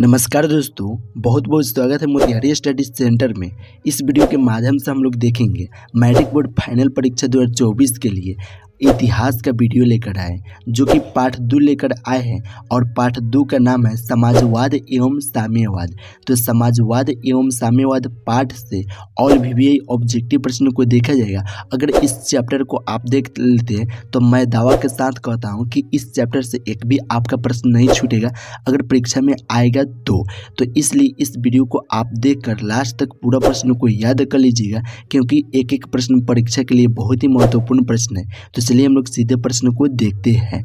नमस्कार दोस्तों, बहुत बहुत स्वागत है मोतिहारी स्टडी सेंटर में। इस वीडियो के माध्यम से हम लोग देखेंगे मैट्रिक बोर्ड फाइनल परीक्षा 2024 के लिए इतिहास का वीडियो लेकर आए, जो कि पाठ 2 लेकर आए हैं और पाठ 2 का नाम है समाजवाद एवं साम्यवाद। तो समाजवाद एवं साम्यवाद पाठ से और भी ऑब्जेक्टिव प्रश्न को देखा जाएगा। अगर इस चैप्टर को आप देख लेते हैं तो मैं दावा के साथ कहता हूं कि इस चैप्टर से एक भी आपका प्रश्न नहीं छूटेगा अगर परीक्षा में आएगा तो इसलिए इस वीडियो को आप देखकर लास्ट तक पूरा प्रश्न को याद कर लीजिएगा, क्योंकि एक एक प्रश्न परीक्षा के लिए बहुत ही महत्वपूर्ण प्रश्न है। तो चलिए हम लोग सीधे प्रश्न को देखते हैं।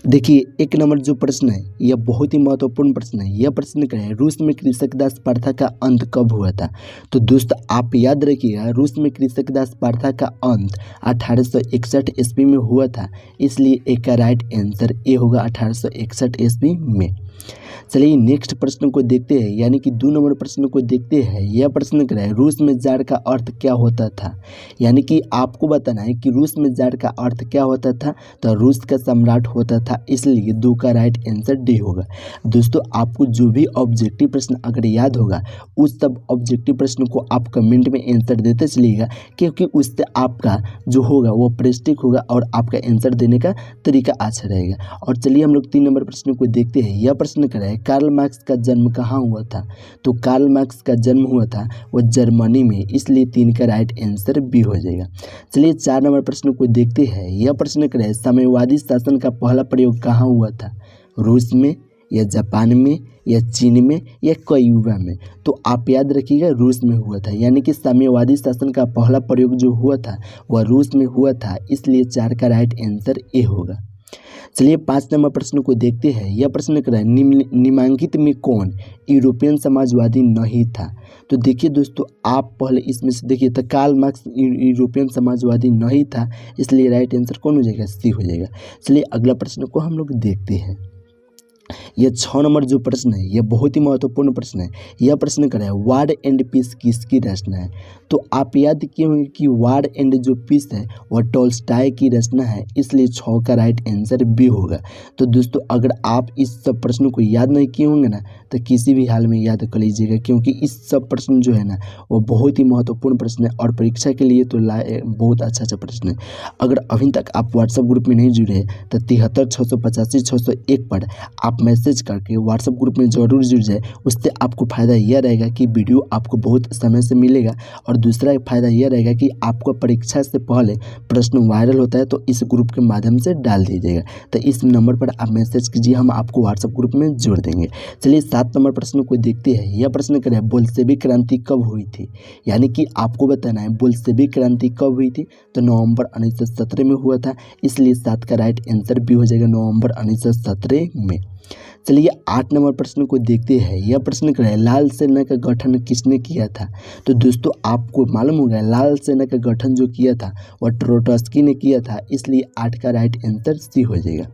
देखिए, एक नंबर जो प्रश्न है यह बहुत ही महत्वपूर्ण प्रश्न है। यह प्रश्न क्या है, रूस में कृषक दास प्रथा का अंत कब हुआ था? तो दोस्त आप याद रखिएगा, रूस में कृषक दास प्रथा का अंत 1861 ईस्वी में हुआ था, इसलिए एक का राइट आंसर ए होगा 1861 ईस्वी में। चलिए नेक्स्ट प्रश्न को देखते हैं, यानी कि 2 नंबर प्रश्न को देखते हैं। यह प्रश्न क्या है, रूस में जार का अर्थ क्या होता था? यानी कि आपको बताना है कि रूस में जार का अर्थ क्या होता था। तो रूस का सम्राट होता था, इसलिए 2 का राइट आंसर डी होगा। दोस्तों आपको जो भी ऑब्जेक्टिव प्रश्न अगर याद होगा उस सब ऑब्जेक्टिव प्रश्न को आप कमेंट में आंसर देते चलिएगा, क्योंकि उससे आपका जो होगा वो प्रेस्टिक होगा और आपका आंसर देने का तरीका अच्छा रहेगा। और चलिए हम लोग 3 नंबर प्रश्न को देखते हैं। यह प्रश्न क्या है, कार्ल मार्क्स का जन्म कहाँ हुआ था? तो कार्ल मार्क्स का जन्म हुआ था वो जर्मनी में, इसलिए 3 का राइट आंसर बी हो जाएगा। चलिए 4 नंबर प्रश्न को देखते हैं। यह प्रश्न क्या है, साम्यवादी शासन का पहला प्रयोग कहाँ हुआ था? रूस में या जापान में या चीन में या क्यूबा में? तो आप याद रखिएगा रूस में हुआ था, यानी कि साम्यवादी शासन का पहला प्रयोग जो हुआ था वह रूस में हुआ था, इसलिए 4 का राइट आंसर ए होगा। चलिए 5 नंबर प्रश्न को देखते हैं। यह प्रश्न क्या है, निम्नलिखित में कौन यूरोपियन समाजवादी नहीं था? तो देखिए दोस्तों, आप पहले इसमें से देखिए, तो कार्ल मार्क्स यूरोपियन समाजवादी नहीं था, इसलिए राइट आंसर कौन हो जाएगा? सी हो जाएगा। चलिए अगला प्रश्न को हम लोग देखते हैं। यह 6 नंबर जो प्रश्न है यह बहुत ही महत्वपूर्ण प्रश्न है। यह प्रश्न क्या है, वार एंड पीस किसकी रचना है? तो आप याद किए होंगे कि वार एंड जो पीस है वह टॉल्स्टॉय की रचना है, इसलिए 6 का राइट आंसर बी होगा। तो दोस्तों अगर आप इस सब प्रश्नों को याद नहीं किए होंगे ना तो किसी भी हाल में याद कर लीजिएगा, क्योंकि इस सब प्रश्न जो है ना वो बहुत ही महत्वपूर्ण प्रश्न है और परीक्षा के लिए तो बहुत अच्छा प्रश्न है। अगर अभी तक आप व्हाट्सएप ग्रुप में नहीं जुड़े हैं तो 73 685 601 पर आप मैसेज करके व्हाट्सएप ग्रुप में ज़रूर जुड़ जाए। उससे आपको फ़ायदा यह रहेगा कि वीडियो आपको बहुत समय से मिलेगा, और दूसरा फ़ायदा यह रहेगा कि आपको परीक्षा से पहले प्रश्न वायरल होता है तो इस ग्रुप के माध्यम से डाल दीजिएगा। तो इस नंबर पर आप मैसेज कीजिए, हम आपको व्हाट्सएप ग्रुप में जोड़ देंगे। चलिए 7 नंबर प्रश्न को देखते हैं। यह प्रश्न क्या है, बोल्शेविक क्रांति कब हुई थी? यानी कि आपको बताना है बोल्शेविक क्रांति कब हुई थी। तो नवंबर 1917 में हुआ था, इसलिए 7 का राइट आंसर भी हो जाएगा नवंबर 1917 में। चलिए 8 नंबर प्रश्न को देखते हैं। यह प्रश्न क्या है, लाल सेना का गठन किसने किया था? तो दोस्तों आपको मालूम होगा लाल सेना का गठन जो किया था वह ट्रोट्स्की ने किया था, इसलिए 8 का राइट आंसर सी हो जाएगा।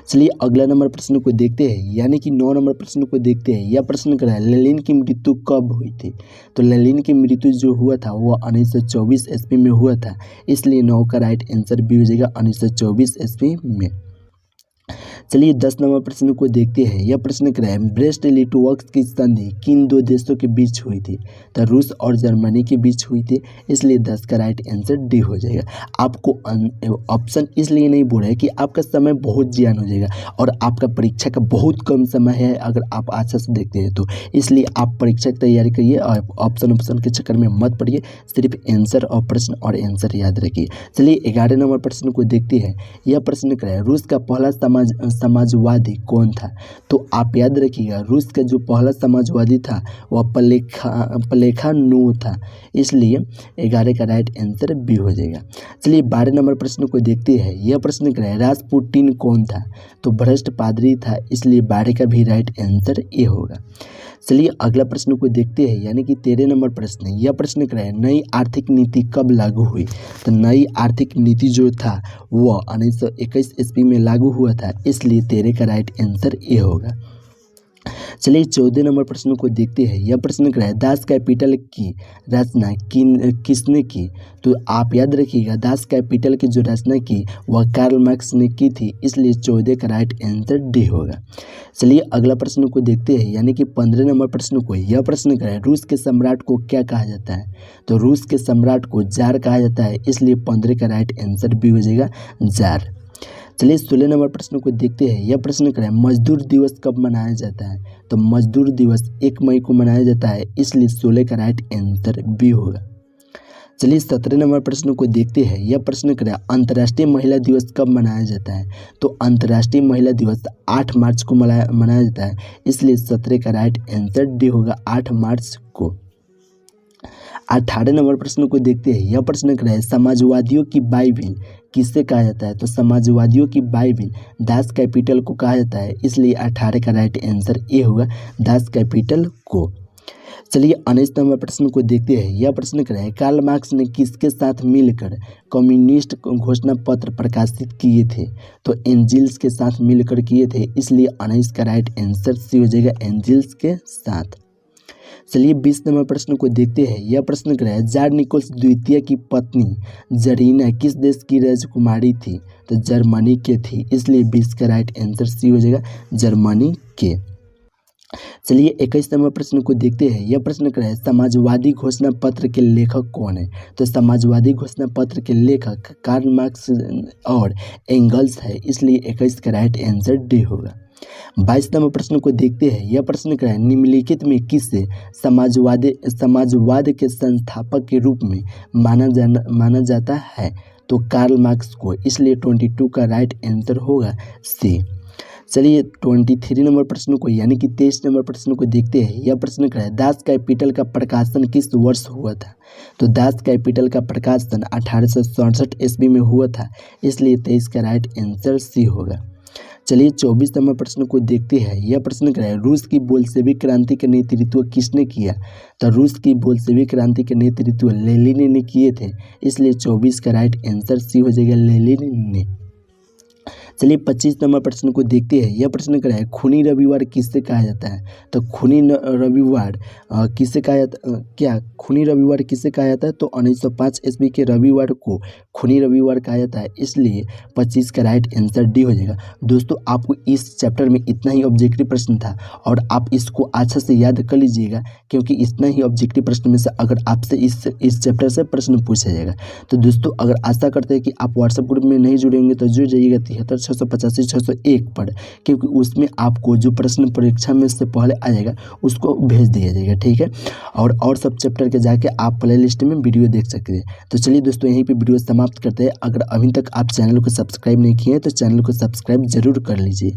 चलिए अगला नंबर प्रश्न को देखते हैं, यानी कि 9 नंबर प्रश्न को देखते हैं। यह प्रश्न क्या है, लेनिन की मृत्यु कब हुई थी? तो लेनिन की मृत्यु जो हुआ था वह 1924 ईस्वी में हुआ था, इसलिए 9 का राइट आंसर भी हो जाएगा 1924 ईस्वी में। चलिए 10 नंबर प्रश्न को देखते हैं। यह प्रश्न क्या है, ब्रेस्ट लिटोवर्क्स की संधि किन 2 देशों के बीच हुई थी? तो रूस और जर्मनी के बीच हुई थी, इसलिए 10 का राइट आंसर डी हो जाएगा। आपको ऑप्शन इसलिए नहीं बोल रहा है कि आपका समय बहुत जियान हो जाएगा और आपका परीक्षा का बहुत कम समय है अगर आप अच्छा से देखते हैं तो, इसलिए आप परीक्षा की तैयारी करिए और ऑप्शन के चक्कर में मत पड़िए, सिर्फ आंसर और प्रश्न और आंसर याद रखिए। चलिए 11 नंबर प्रश्न को देखते हैं। यह प्रश्न क्या है, रूस का पहला समाजवादी कौन था? तो आप याद रखिएगा रूस का जो पहला समाजवादी था वह प्लेखानोव था, इसलिए 11 का राइट आंसर बी हो जाएगा। चलिए 12 नंबर प्रश्न को देखते हैं। यह प्रश्न क्या है, रास्पुटिन कौन था? तो भ्रष्ट पादरी था, इसलिए 12 का भी राइट आंसर ए होगा। चलिए अगला प्रश्न को देखते हैं, यानी कि 13 नंबर प्रश्न है। यह प्रश्न क्या है, नई आर्थिक नीति कब लागू हुई? तो नई आर्थिक नीति जो था वह 1921 ईस्वी में लागू हुआ था, इसलिए 13 का राइट आंसर ए होगा। चलिए 14 नंबर प्रश्न को देखते हैं। यह प्रश्न कह रहा है दास कैपिटल की रचना किसने की। तो आप याद रखिएगा दास कैपिटल की जो रचना की वह कार्ल मार्क्स ने की थी, इसलिए 14 का राइट आंसर डी होगा। चलिए अगला प्रश्न को देखते हैं, यानी कि 15 नंबर प्रश्न को। यह प्रश्न कह रहा है रूस के सम्राट को क्या कहा जाता है। तो रूस के सम्राट को जार कहा जाता है, इसलिए 15 का राइट आंसर बी हो जाएगा जार। चलिए 16 नंबर प्रश्न को देखते हैं। यह प्रश्न करें मजदूर दिवस कब मनाया जाता है। तो मजदूर दिवस 1 मई को मनाया जाता है, इसलिए 16 का राइट आंसर बी होगा। चलिए 17 नंबर प्रश्न को देखते हैं। यह प्रश्न करें अंतर्राष्ट्रीय महिला दिवस कब मनाया जाता है। तो अंतर्राष्ट्रीय महिला दिवस 8 मार्च को मनाया जाता है, इसलिए 17 का राइट आंसर डी होगा 8 मार्च को। 18 नंबर प्रश्न को देखते हैं। यह प्रश्न कह रहा है समाजवादियों की बाइबिल किससे कहा जाता है। तो समाजवादियों की बाइबिल दास कैपिटल को कहा जाता है, इसलिए 18 का राइट आंसर ए होगा दास कैपिटल को। चलिए 19 नंबर प्रश्न को देखते हैं। यह प्रश्न कह रहा है कार्ल मार्क्स ने किसके साथ मिलकर कम्युनिस्ट घोषणा पत्र प्रकाशित किए थे। तो एंजिल्स के साथ मिलकर किए थे, इसलिए 19 का राइट आंसर सी हो जाएगा एंजिल्स के साथ। चलिए 20 नंबर प्रश्न को देखते हैं। यह प्रश्न कह रहा है जार निकोल्स द्वितीय की पत्नी जरीना किस देश की राजकुमारी थी। तो जर्मनी के थी, इसलिए 20 का राइट आंसर सी हो जाएगा जर्मनी के। चलिए 21 नंबर प्रश्न को देखते हैं। यह प्रश्न कह रहा है समाजवादी घोषणा पत्र के लेखक कौन है। तो समाजवादी घोषणा पत्र के लेखक कार्ल मार्क्स और एंगल्स है, इसलिए 21 का राइट आंसर डी होगा। 22 नंबर प्रश्न को देखते हैं। यह प्रश्न कह रहा है निम्नलिखित में किसे समाजवाद के संस्थापक के रूप में माना जाता है। तो कार्ल मार्क्स को, इसलिए 22 का राइट आंसर होगा सी। चलिए 23 नंबर प्रश्न को, यानी कि 23 नंबर प्रश्न को देखते हैं। यह प्रश्न कह रहा है दास कैपिटल का प्रकाशन किस वर्ष हुआ था। तो दास कैपिटल का प्रकाशन 1867 ईस्वी में हुआ था, इसलिए 23 का राइट आंसर सी होगा। चलिए 24 नंबर प्रश्न को देखते हैं। यह प्रश्न कह रहा है रूस की बोल्शेविक क्रांति का नेतृत्व किसने किया। तो रूस की बोल्शेविक क्रांति का नेतृत्व लेनिन ने किए थे, इसलिए 24 का राइट आंसर सी हो जाएगा लेनिन ने। चलिए 25 नंबर प्रश्न को देखते हैं। यह प्रश्न कह रहा है खूनी रविवार किससे कहा जाता है। तो खूनी रविवार किससे कहा जाता खूनी रविवार किससे कहा जाता है। तो 1905 ईस्वी के रविवार को खूनी रविवार कहा जाता है, इसलिए 25 का राइट आंसर डी हो जाएगा। दोस्तों आपको इस चैप्टर में इतना ही ऑब्जेक्टिव प्रश्न था और आप इसको अच्छा से याद कर लीजिएगा, क्योंकि इतना ही ऑब्जेक्टिव प्रश्न में से अगर आपसे इस चैप्टर से प्रश्न पूछा जाएगा। तो दोस्तों अगर आशा करते हैं कि आप व्हाट्सएप ग्रुप में नहीं जुड़े होंगे तो जुड़ जाइएगा 73-685-601 पर, क्योंकि उसमें आपको जो प्रश्न परीक्षा में से पहले आ जाएगा उसको भेज दिया जाएगा, ठीक है। और सब चैप्टर के जाके आप प्ले लिस्ट में वीडियो देख सकते हैं। तो चलिए दोस्तों यहीं पे वीडियो समाप्त करते हैं। अगर अभी तक आप चैनल को सब्सक्राइब नहीं किए हैं तो चैनल को सब्सक्राइब जरूर कर लीजिए।